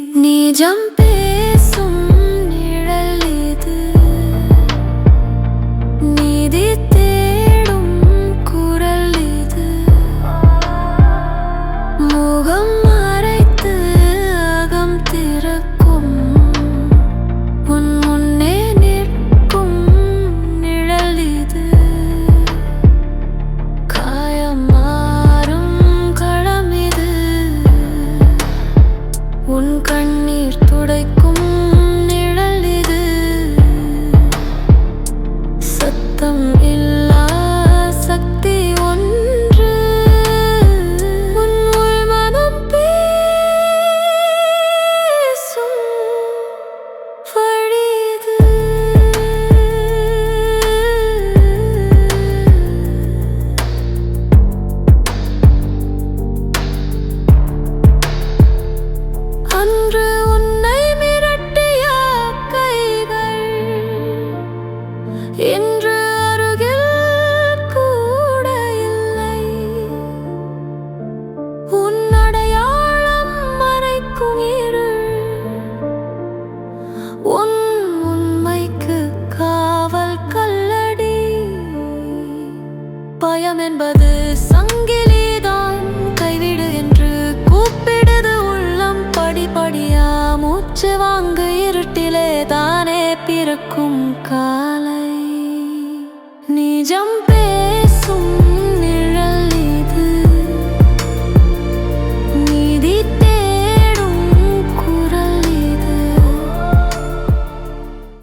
நிஜம் பேசும் நிழல் இது, நீதி தேடும் குரல் இது. முகம் மறைத்து அகம் திறக்கும், உன் முன்னே நிற்கும் நிழல் இது. காயம் மாறும் களம் இது, உன் கண்ணீர் துடைக்கும் நிழல் இது. சத்தம் இல்லா சக்தி ஒன்று, உன் உள் மனம் பேசும் வழி இது. அன்று உன்னை மிரட்டிய கைகள் இன்று அருகில் கூட இல்லை. உன் அடையாளம் மறைக்கும் இருள், உன் உண்மைக்கு காவல் கல்லடி. பயம் என்பது சங்கிலிதான், கைவிடு என்று கூப்பிடுது உள்ளம். படிப்படியா மூச்சு வாங்க இருட்டிலே தானே பிறக்கும் காலை. நிஜம் பேசும்